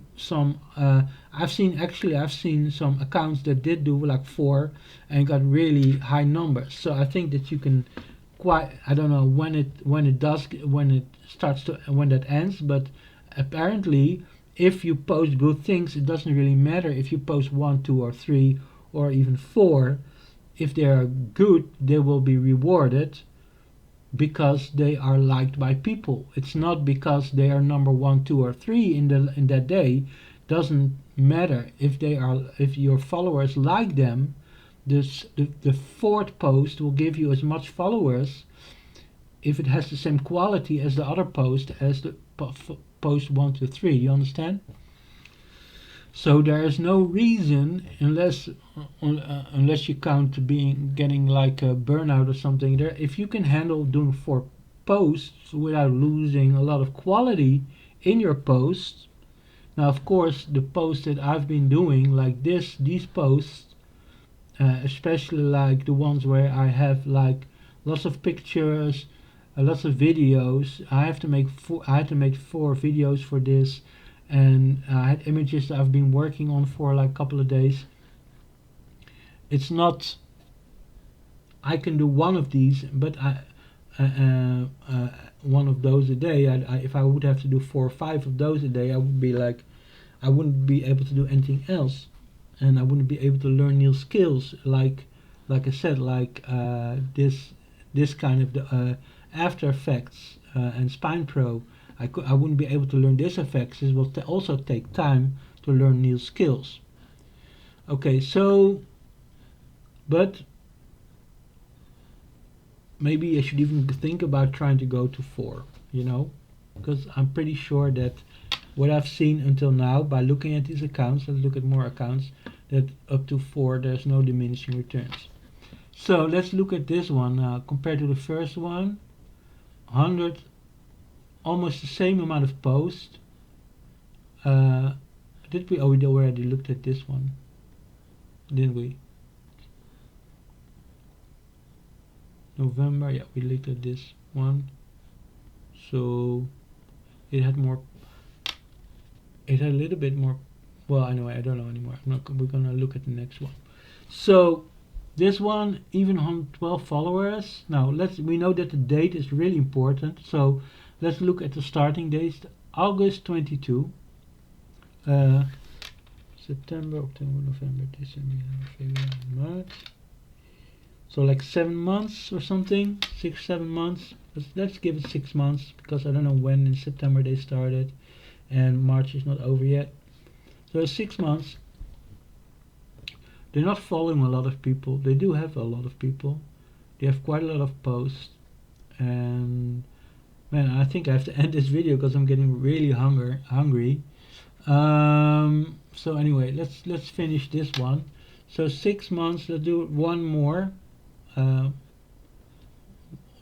I've seen some accounts that did do like four and got really high numbers. So I think that you can quite. I don't know when it starts to when that ends, but apparently if you post good things, it doesn't really matter if you post one, two, or three, or even four. If they are good, they will be rewarded because they are liked by people. It's not because they are number one, two, or three in that day. Doesn't matter if your followers like them. The fourth post will give you as much followers if it has the same quality as the other post, as the post 1 to 3. You understand? So there is no reason, unless you count getting like a burnout or something. There, if you can handle doing 4 posts without losing a lot of quality in your posts. Now, of course, the posts that I've been doing, like these posts, especially like the ones where I have like lots of pictures, lots of videos. I had to make 4 videos for this, and I had images that I've been working on for like a couple of days. It's not, I can do one of these, but one of those a day. If I would have to do 4 or 5 of those a day, I would be like, I wouldn't be able to do anything else, and I wouldn't be able to learn new skills like I said, like this kind of the After Effects and Spine Pro. I wouldn't be able to learn this effects. This will also take time to learn new skills. Okay, so, but maybe I should even think about trying to go to 4, because I'm pretty sure that what I've seen until now by looking at these accounts, let's look at more accounts, that up to 4 there's no diminishing returns. So let's look at this one compared to the first one. 100, almost the same amount of posts. Did we? Oh, we already looked at this one, didn't we? November, yeah, we looked at this one. So it had more. it had a little bit more. Well, anyway, I don't know anymore. We're gonna look at the next one. So this one, even 112 followers. Now we know that the date is really important. So let's look at the starting dates. August 22, uh, September, October, November, December, February, March. So like 7 months or something, 6, 7 months. Let's give it 6 months because I don't know when in September they started, and March is not over yet. So 6 months. They're not following a lot of people. They do have a lot of people. They have quite a lot of posts, and man, I think I have to end this video because I'm getting really hungry. So anyway, let's finish this one. So 6 months. Let's do one more,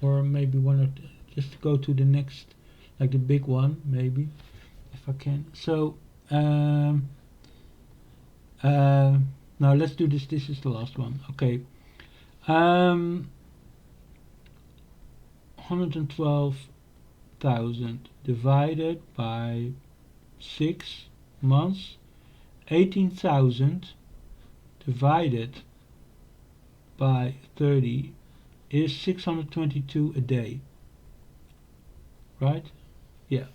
or maybe one or two, just go to the next, like the big one, maybe, if I can. So now let's do this. This is the last one. Okay. 112,000 divided by 6 months. 18,000 divided by 30 is 622 a day. Right? Yeah.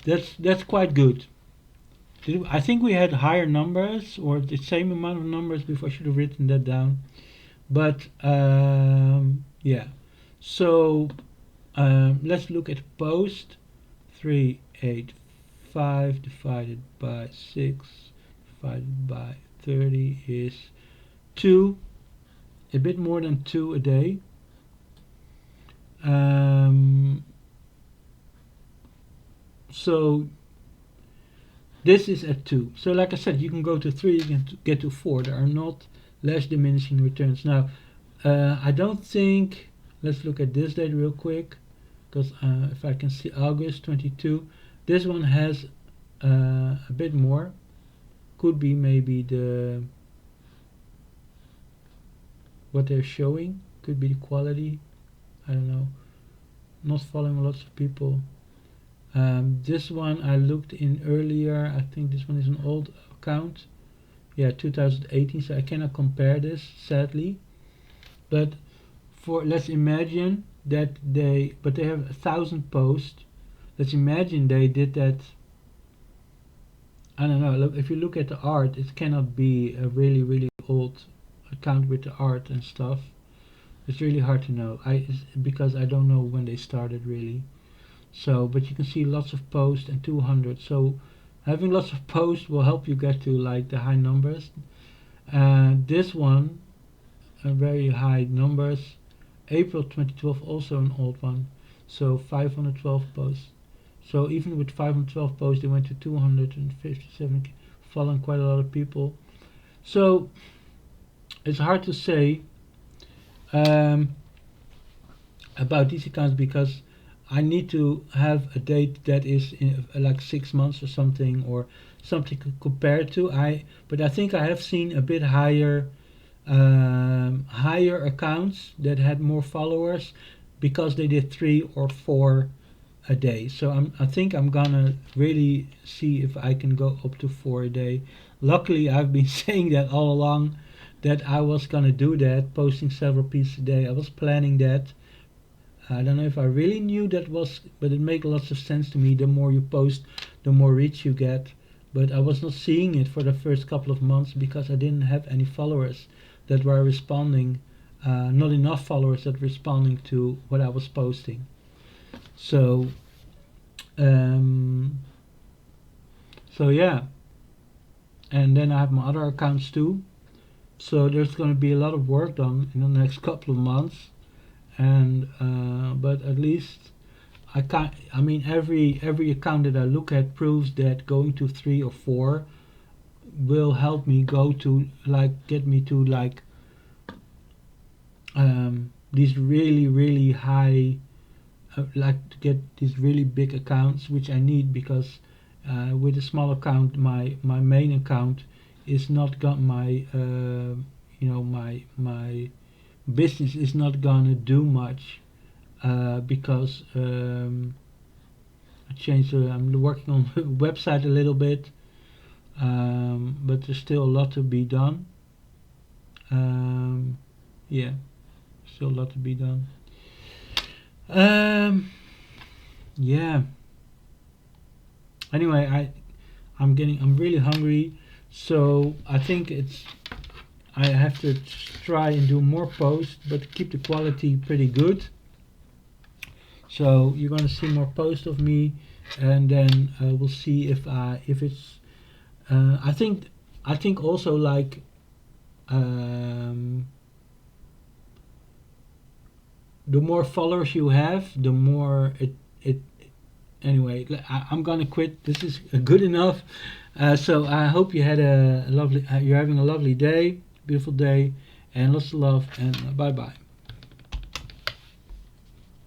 That's quite good. I think we had higher numbers or the same amount of numbers before. I should have written that down. But yeah. So let's look at post. 385 divided by 6 divided by 30 is 2, a bit more than 2 a day. So this is at 2. So like I said, you can go to 3, you can get to 4. There are not less diminishing returns. Now, I don't think, let's look at this date real quick, because if I can see August 22, this one has a bit more. Could be maybe what they're showing, could be the quality, I don't know, not following lots of people. This one I looked in earlier. I think this one is an old account. Yeah, 2018. So I cannot compare this, sadly. But let's imagine that they have 1,000 posts. Let's imagine they did that. I don't know. Look, if you look at the art, it cannot be a really old account with the art and stuff. It's really hard to know. Because I don't know when they started really. So, but you can see lots of posts and 200. So having lots of posts will help you get to like the high numbers. This one, very high numbers. April 2012, also an old one. So 512 posts. So even with 512 posts, they went to 257, following quite a lot of people. So it's hard to say about these accounts because I need to have a date that is in, like 6 months or something to compare to. But I think I have seen a bit higher accounts that had more followers because they did 3 or 4 a day. So I think I'm gonna really see if I can go up to 4 a day. Luckily, I've been saying that all along that I was gonna do that, posting several pieces a day. I was planning that. I don't know if I really knew that was, but it made lots of sense to me. The more you post, the more reach you get. But I was not seeing it for the first couple of months because I didn't have any followers that were responding, not enough followers that were responding to what I was posting. So, yeah. And then I have my other accounts too. So there's going to be a lot of work done in the next couple of months. And but at least I can't. I mean, every account that I look at proves that going to 3 or 4 will help me go to get me to these really high, to get these really big accounts, which I need because with a small account, my main account is not got my my business is not gonna do much because I changed. I'm working on the website a little bit, but there's still a lot to be done. Yeah, still a lot to be done. Yeah. Anyway, I'm really hungry, so I think I have to try and do more posts, but keep the quality pretty good. So you're gonna see more posts of me, and then we'll see if it's. I think also like um, the more followers you have, the more it. Anyway, I'm gonna quit. This is good enough. So I hope you had a lovely. You're having a lovely day, beautiful day, and lots of love. And bye bye.